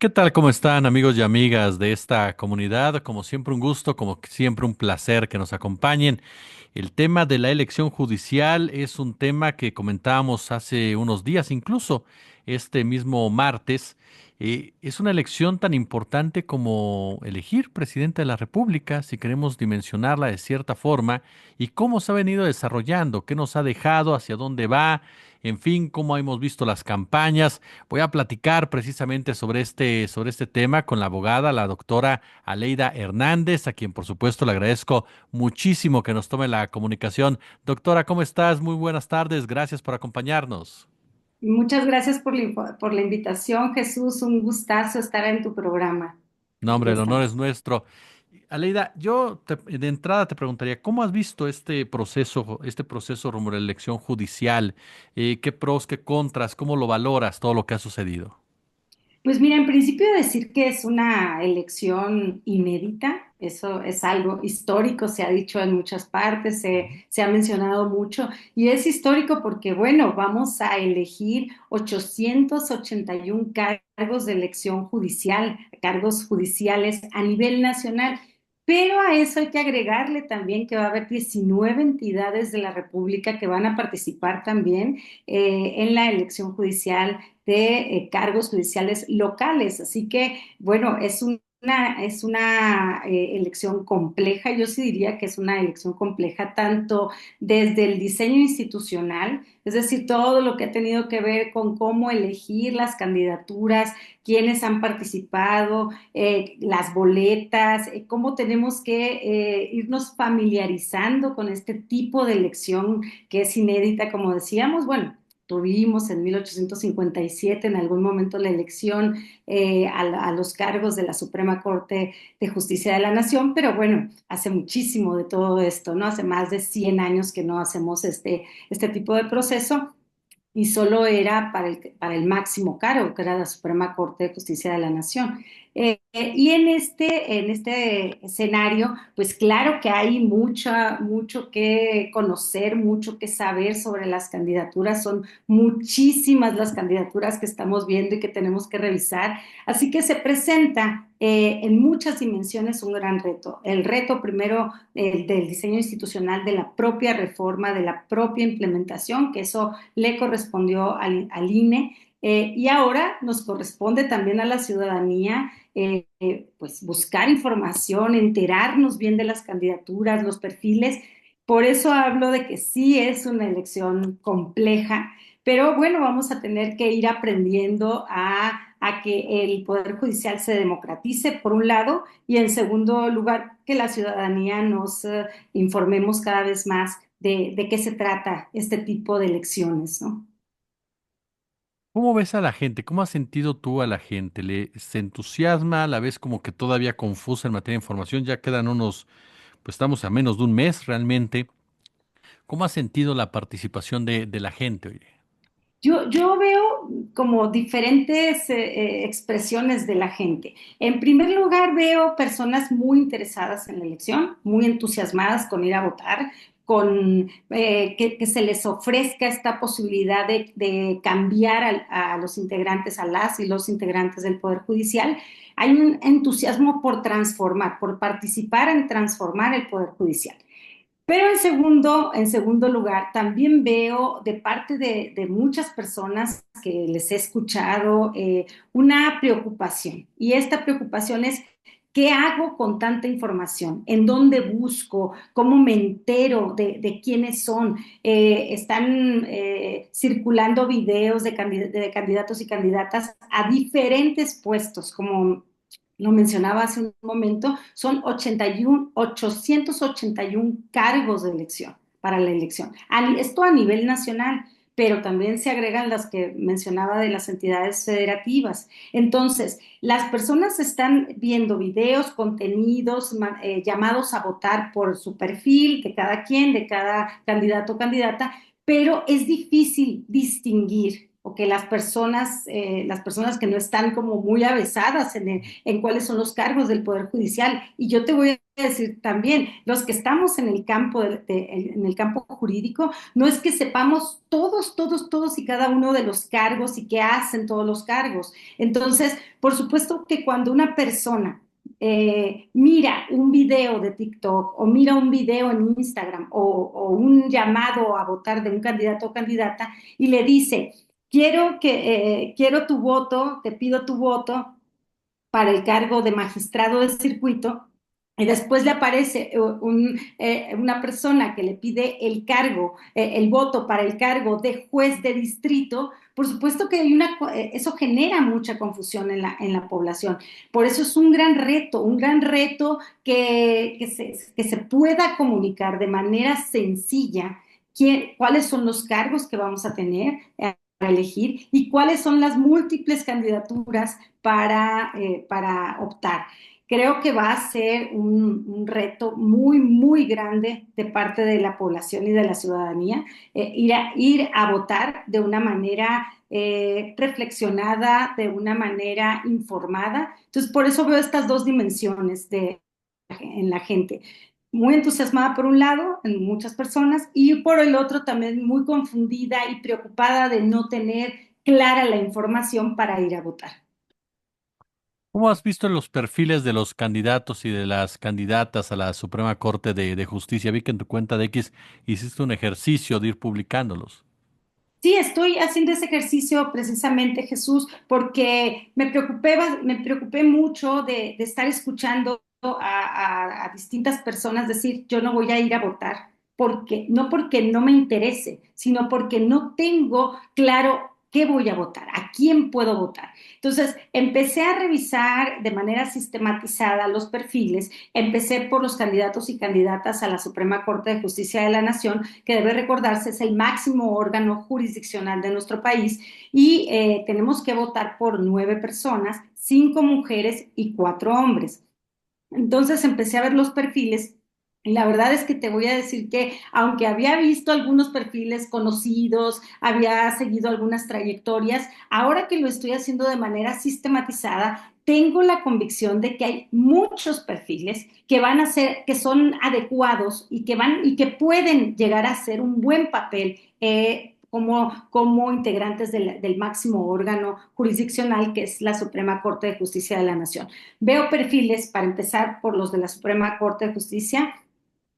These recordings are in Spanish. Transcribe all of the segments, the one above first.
¿Qué tal? ¿Cómo están amigos y amigas de esta comunidad? Como siempre un gusto, como siempre un placer que nos acompañen. El tema de la elección judicial es un tema que comentábamos hace unos días, incluso este mismo martes. Es una elección tan importante como elegir presidente de la República, si queremos dimensionarla de cierta forma, y cómo se ha venido desarrollando, qué nos ha dejado, hacia dónde va, en fin, cómo hemos visto las campañas. Voy a platicar precisamente sobre este tema con la abogada, la doctora Aleida Hernández, a quien por supuesto le agradezco muchísimo que nos tome la comunicación. Doctora, ¿cómo estás? Muy buenas tardes. Gracias por acompañarnos. Muchas gracias por la invitación, Jesús. Un gustazo estar en tu programa. No, Aquí hombre, el honor es estamos. nuestro. Aleida, de entrada te preguntaría, ¿cómo has visto este proceso rumbo a la elección judicial? ¿Qué pros, qué contras? ¿Cómo lo valoras todo lo que ha sucedido? Pues mira, en principio decir que es una elección inédita, eso es algo histórico, se ha dicho en muchas partes, se ha mencionado mucho, y es histórico porque, bueno, vamos a elegir 881 cargos de elección judicial, cargos judiciales a nivel nacional. Pero a eso hay que agregarle también que va a haber 19 entidades de la República que van a participar también en la elección judicial de cargos judiciales locales. Así que, bueno, es una elección compleja. Yo sí diría que es una elección compleja tanto desde el diseño institucional, es decir, todo lo que ha tenido que ver con cómo elegir las candidaturas, quiénes han participado, las boletas, cómo tenemos que irnos familiarizando con este tipo de elección que es inédita, como decíamos. Bueno, tuvimos en 1857 en algún momento la elección a los cargos de la Suprema Corte de Justicia de la Nación, pero bueno, hace muchísimo de todo esto, ¿no? Hace más de 100 años que no hacemos este tipo de proceso y solo era para el máximo cargo, que era la Suprema Corte de Justicia de la Nación. Y en este escenario, pues claro que hay mucho que conocer, mucho que saber sobre las candidaturas, son muchísimas las candidaturas que estamos viendo y que tenemos que revisar, así que se presenta en muchas dimensiones un gran reto. El reto primero del diseño institucional, de la propia reforma, de la propia implementación, que eso le correspondió al INE, y ahora nos corresponde también a la ciudadanía pues buscar información, enterarnos bien de las candidaturas, los perfiles. Por eso hablo de que sí es una elección compleja, pero bueno, vamos a tener que ir aprendiendo a que el Poder Judicial se democratice, por un lado, y en segundo lugar, que la ciudadanía nos informemos cada vez más de qué se trata este tipo de elecciones, ¿no? ¿Cómo ves a la gente? ¿Cómo has sentido tú a la gente? ¿Se entusiasma a la vez como que todavía confusa en materia de información? Ya quedan pues estamos a menos de un mes realmente. ¿Cómo has sentido la participación de la gente, oye? Yo veo como diferentes expresiones de la gente. En primer lugar, veo personas muy interesadas en la elección, muy entusiasmadas con ir a votar, con que se les ofrezca esta posibilidad de cambiar a los integrantes, a las y los integrantes del Poder Judicial. Hay un entusiasmo por transformar, por participar en transformar el Poder Judicial. Pero en segundo lugar, también veo de parte de muchas personas que les he escuchado una preocupación. Y esta preocupación es, ¿qué hago con tanta información? ¿En dónde busco? ¿Cómo me entero de quiénes son? Están circulando videos de candidatos y candidatas a diferentes puestos, como lo mencionaba hace un momento, son 81, 881 cargos de elección para la elección. Esto a nivel nacional, pero también se agregan las que mencionaba de las entidades federativas. Entonces, las personas están viendo videos, contenidos, llamados a votar por su perfil, de cada quien, de cada candidato o candidata, pero es difícil distinguir o que las personas que no están como muy avesadas en cuáles son los cargos del Poder Judicial. Y yo te voy decir también, los que estamos en el campo, en el campo jurídico, no es que sepamos todos y cada uno de los cargos y qué hacen todos los cargos. Entonces, por supuesto que cuando una persona mira un video de TikTok o mira un video en Instagram o un llamado a votar de un candidato o candidata y le dice, quiero tu voto, te pido tu voto para el cargo de magistrado de circuito, y después le aparece una persona que le pide el cargo, el voto para el cargo de juez de distrito. Por supuesto que eso genera mucha confusión en la población. Por eso es un gran reto que se pueda comunicar de manera sencilla cuáles son los cargos que vamos a tener a elegir y cuáles son las múltiples candidaturas para optar. Creo que va a ser un reto muy grande de parte de la población y de la ciudadanía, ir a votar de una manera reflexionada, de una manera informada. Entonces, por eso veo estas dos dimensiones en la gente. Muy entusiasmada por un lado, en muchas personas, y por el otro también muy confundida y preocupada de no tener clara la información para ir a votar. ¿Cómo has visto los perfiles de los candidatos y de las candidatas a la Suprema Corte de Justicia? Vi que en tu cuenta de X hiciste un ejercicio de ir publicándolos. Sí, estoy haciendo ese ejercicio precisamente, Jesús, porque me preocupé mucho de estar escuchando a distintas personas decir, yo no voy a ir a votar, no porque no me interese, sino porque no tengo claro qué voy a votar, a quién puedo votar. Entonces, empecé a revisar de manera sistematizada los perfiles, empecé por los candidatos y candidatas a la Suprema Corte de Justicia de la Nación, que debe recordarse es el máximo órgano jurisdiccional de nuestro país, y tenemos que votar por 9 personas, 5 mujeres y 4 hombres. Entonces empecé a ver los perfiles y la verdad es que te voy a decir que aunque había visto algunos perfiles conocidos, había seguido algunas trayectorias, ahora que lo estoy haciendo de manera sistematizada, tengo la convicción de que hay muchos perfiles que van a ser, que son adecuados y que pueden llegar a hacer un buen papel como integrantes del máximo órgano jurisdiccional que es la Suprema Corte de Justicia de la Nación. Veo perfiles, para empezar por los de la Suprema Corte de Justicia,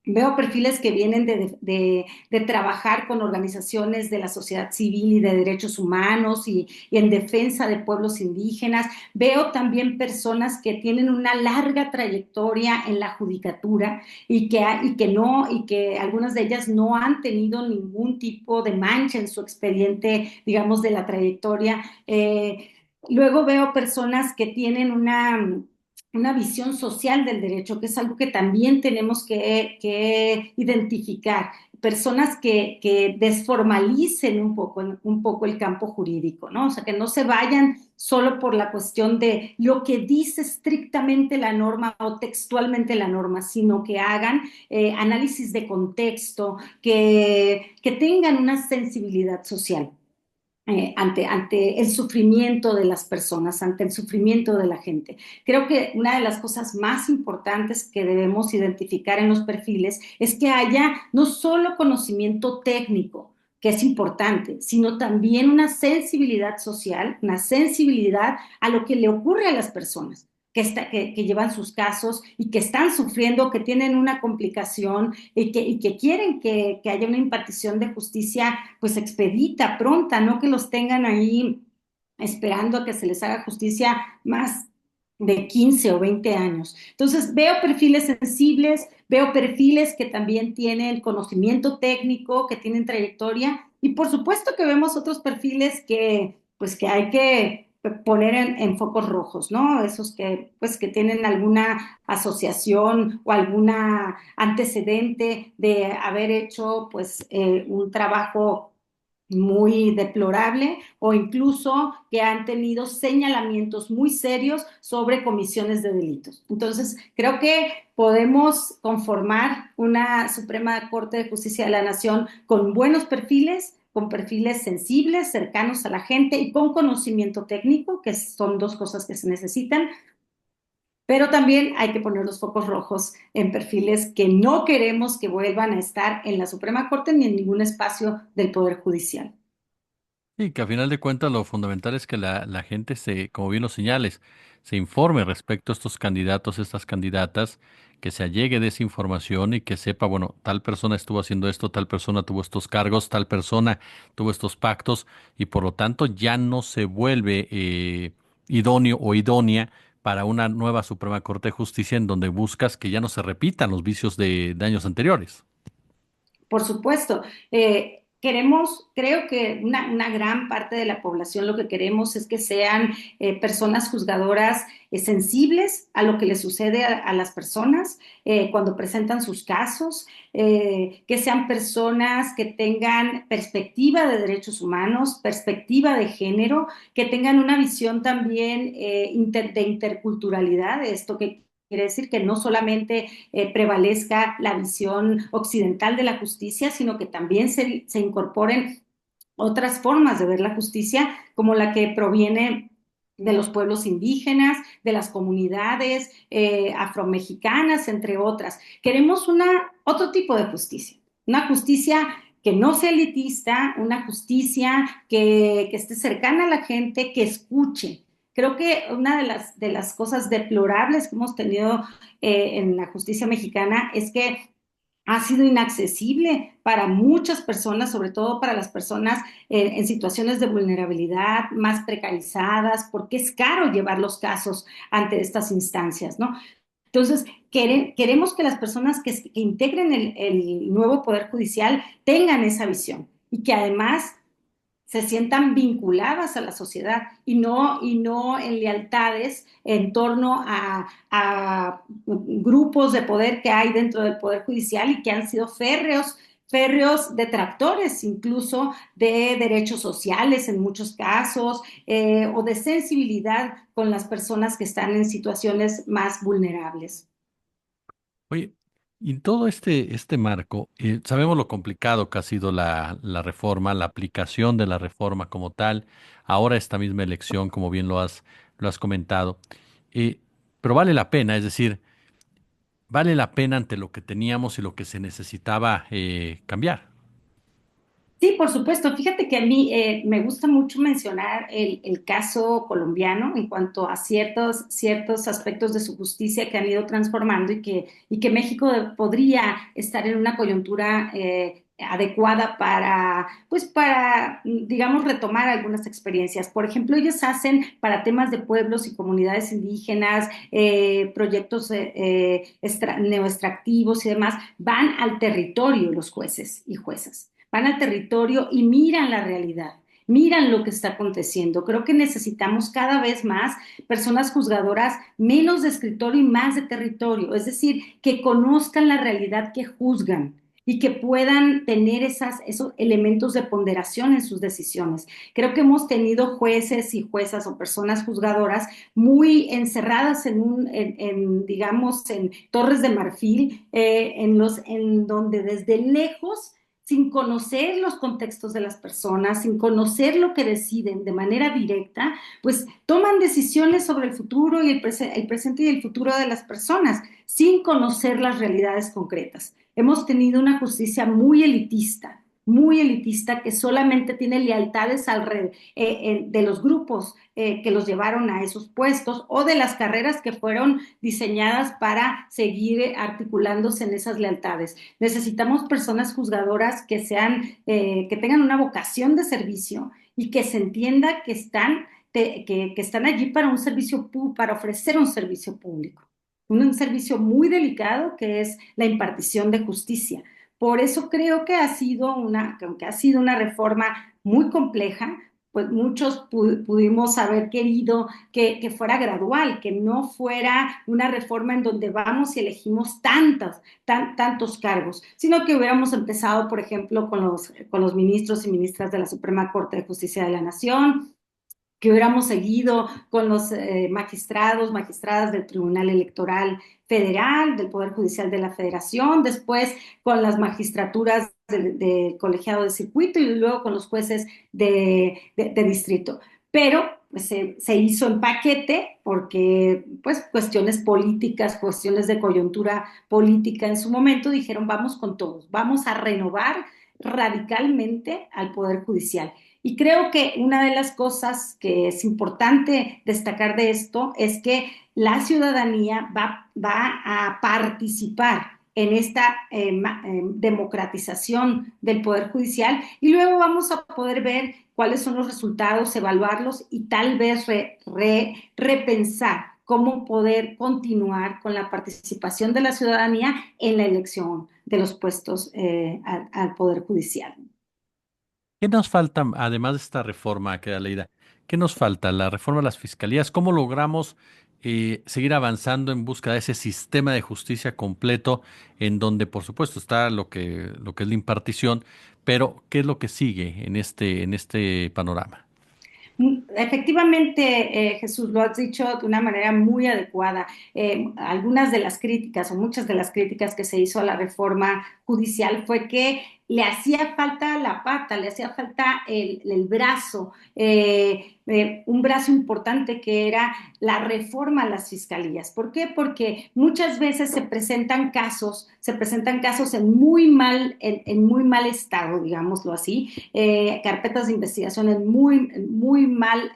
veo perfiles que vienen de trabajar con organizaciones de la sociedad civil y de derechos humanos y en defensa de pueblos indígenas. Veo también personas que tienen una larga trayectoria en la judicatura y que algunas de ellas no han tenido ningún tipo de mancha en su expediente, digamos, de la trayectoria. Luego veo personas que tienen una visión social del derecho, que es algo que también tenemos que identificar. Personas que desformalicen un poco el campo jurídico, ¿no? O sea, que no se vayan solo por la cuestión de lo que dice estrictamente la norma o textualmente la norma, sino que hagan análisis de contexto, que tengan una sensibilidad social ante el sufrimiento de las personas, ante el sufrimiento de la gente. Creo que una de las cosas más importantes que debemos identificar en los perfiles es que haya no solo conocimiento técnico, que es importante, sino también una sensibilidad social, una sensibilidad a lo que le ocurre a las personas. Que llevan sus casos y que están sufriendo, que tienen una complicación y que quieren que haya una impartición de justicia pues expedita, pronta, no que los tengan ahí esperando a que se les haga justicia más de 15 o 20 años. Entonces veo perfiles sensibles, veo perfiles que también tienen conocimiento técnico, que tienen trayectoria y por supuesto que vemos otros perfiles que pues que hay que poner en focos rojos, ¿no? Esos que pues que tienen alguna asociación o alguna antecedente de haber hecho pues un trabajo muy deplorable o incluso que han tenido señalamientos muy serios sobre comisiones de delitos. Entonces, creo que podemos conformar una Suprema Corte de Justicia de la Nación con buenos perfiles, con perfiles sensibles, cercanos a la gente y con conocimiento técnico, que son dos cosas que se necesitan, Pero también hay que poner los focos rojos en perfiles que no queremos que vuelvan a estar en la Suprema Corte ni en ningún espacio del Poder Judicial. Y que a final de cuentas lo fundamental es que la gente se, como bien lo señales, se informe respecto a estos candidatos, estas candidatas, que se allegue de esa información y que sepa, bueno, tal persona estuvo haciendo esto, tal persona tuvo estos cargos, tal persona tuvo estos pactos y por lo tanto ya no se vuelve idóneo o idónea para una nueva Suprema Corte de Justicia en donde buscas que ya no se repitan los vicios de años anteriores. Por supuesto, creo que una gran parte de la población lo que queremos es que sean personas juzgadoras sensibles a lo que le sucede a las personas cuando presentan sus casos, que sean personas que tengan perspectiva de derechos humanos, perspectiva de género, que tengan una visión también de interculturalidad, de esto que quiere decir que no solamente prevalezca la visión occidental de la justicia, sino que también se incorporen otras formas de ver la justicia, como la que proviene de los pueblos indígenas, de las comunidades afromexicanas, entre otras. Queremos otro tipo de justicia, una justicia que no sea elitista, una justicia que esté cercana a la gente, que escuche. Creo que una de las cosas deplorables que hemos tenido en la justicia mexicana es que ha sido inaccesible para muchas personas, sobre todo para las personas en situaciones de vulnerabilidad, más precarizadas, porque es caro llevar los casos ante estas instancias, ¿no? Entonces, queremos que las personas que integren el nuevo Poder Judicial tengan esa visión y que además se sientan vinculadas a la sociedad y no en lealtades en torno a grupos de poder que hay dentro del Poder Judicial y que han sido férreos detractores incluso de derechos sociales en muchos casos o de sensibilidad con las personas que están en situaciones más vulnerables. Oye, y en todo este marco, sabemos lo complicado que ha sido la reforma, la aplicación de la reforma como tal, ahora esta misma elección, como bien lo has comentado, eh, pero vale la pena, es decir, vale la pena ante lo que teníamos y lo que se necesitaba cambiar. Sí, por supuesto. Fíjate que a mí me gusta mucho mencionar el caso colombiano en cuanto a ciertos aspectos de su justicia que han ido transformando y que México podría estar en una coyuntura adecuada digamos, retomar algunas experiencias. Por ejemplo, ellos hacen para temas de pueblos y comunidades indígenas, proyectos neoextractivos y demás, van al territorio los jueces y juezas, van al territorio y miran la realidad, miran lo que está aconteciendo. Creo que necesitamos cada vez más personas juzgadoras, menos de escritorio y más de territorio, es decir, que conozcan la realidad que juzgan y que puedan tener esos elementos de ponderación en sus decisiones. Creo que hemos tenido jueces y juezas o personas juzgadoras muy encerradas digamos, en torres de marfil, en donde desde lejos sin conocer los contextos de las personas, sin conocer lo que deciden de manera directa, pues toman decisiones sobre el futuro y el presente y el futuro de las personas, sin conocer las realidades concretas. Hemos tenido una justicia muy elitista que solamente tiene lealtades de los grupos que los llevaron a esos puestos o de las carreras que fueron diseñadas para seguir articulándose en esas lealtades. Necesitamos personas juzgadoras que tengan una vocación de servicio y que se entienda que están allí para para ofrecer un servicio público, un servicio muy delicado que es la impartición de justicia. Por eso creo que que aunque ha sido una reforma muy compleja, pues muchos pudimos haber querido que fuera gradual, que no fuera una reforma en donde vamos y elegimos tantos cargos, sino que hubiéramos empezado, por ejemplo, con los ministros y ministras de la Suprema Corte de Justicia de la Nación, que hubiéramos seguido con los magistradas del Tribunal Electoral Federal, del Poder Judicial de la Federación, después con las magistraturas del colegiado de circuito y luego con los jueces de distrito. Pero pues se hizo en paquete porque pues cuestiones políticas, cuestiones de coyuntura política en su momento dijeron vamos con todos, vamos a renovar radicalmente al Poder Judicial. Y creo que una de las cosas que es importante destacar de esto es que la ciudadanía va a participar en esta democratización del Poder Judicial y luego vamos a poder ver cuáles son los resultados, evaluarlos y tal vez repensar cómo poder continuar con la participación de la ciudadanía en la elección de los puestos al Poder Judicial. ¿Qué nos falta, además de esta reforma que da Leida? ¿Qué nos falta? La reforma de las fiscalías. ¿Cómo logramos seguir avanzando en busca de ese sistema de justicia completo en donde, por supuesto, está lo que es la impartición, pero ¿qué es lo que sigue en este panorama? Efectivamente, Jesús, lo has dicho de una manera muy adecuada. Algunas de las críticas o muchas de las críticas que se hizo a la reforma judicial fue que le hacía falta la pata, le hacía falta el brazo, un brazo importante que era la reforma a las fiscalías. ¿Por qué? Porque muchas veces se presentan casos en muy mal estado, digámoslo así, carpetas de investigaciones muy mal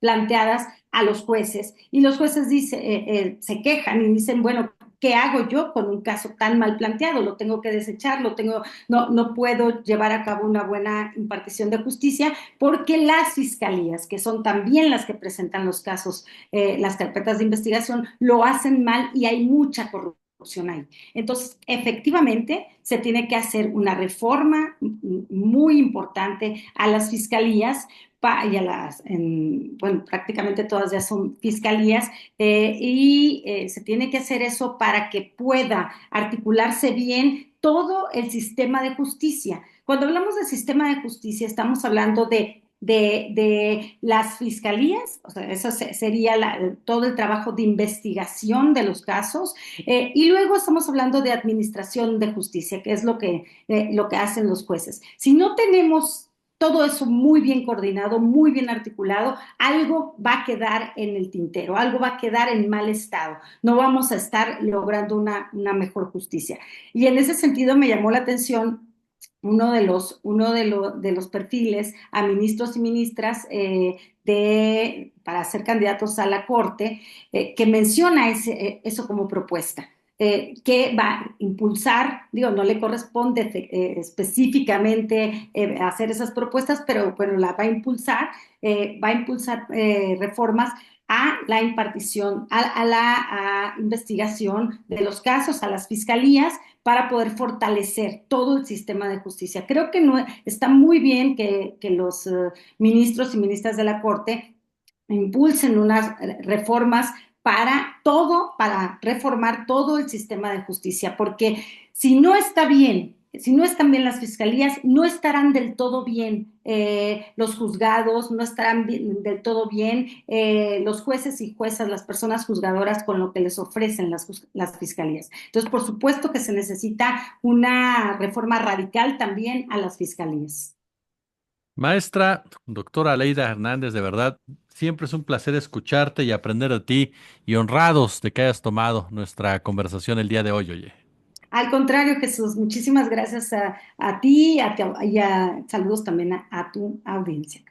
planteadas a los jueces y los jueces se quejan y dicen, bueno, ¿qué hago yo con un caso tan mal planteado? Lo tengo que desechar, no puedo llevar a cabo una buena impartición de justicia porque las fiscalías, que son también las que presentan los casos, las carpetas de investigación, lo hacen mal y hay mucha corrupción ahí. Entonces, efectivamente, se tiene que hacer una reforma muy importante a las fiscalías y bueno, prácticamente todas ya son fiscalías, se tiene que hacer eso para que pueda articularse bien todo el sistema de justicia. Cuando hablamos del sistema de justicia, estamos hablando de las fiscalías, o sea, eso sería todo el trabajo de investigación de los casos, y luego estamos hablando de administración de justicia, que es lo que hacen los jueces. Si no tenemos todo eso muy bien coordinado, muy bien articulado, algo va a quedar en el tintero, algo va a quedar en mal estado, no vamos a estar logrando una mejor justicia. Y en ese sentido me llamó la atención de los perfiles a ministros y ministras para ser candidatos a la Corte, que menciona eso como propuesta. Que va a impulsar, digo, no le corresponde específicamente hacer esas propuestas, pero bueno, va a impulsar reformas a la impartición, a la investigación de los casos, a las fiscalías, para poder fortalecer todo el sistema de justicia. Creo que no, está muy bien que los ministros y ministras de la Corte impulsen unas reformas para reformar todo el sistema de justicia, porque si no está bien, si no están bien las fiscalías, no estarán del todo bien los juzgados, no estarán del todo bien los jueces y juezas, las personas juzgadoras con lo que les ofrecen las fiscalías. Entonces, por supuesto que se necesita una reforma radical también a las fiscalías. Maestra, doctora Leida Hernández, de verdad, siempre es un placer escucharte y aprender de ti y honrados de que hayas tomado nuestra conversación el día de hoy, oye. Al contrario, Jesús, muchísimas gracias a ti y saludos también a tu audiencia.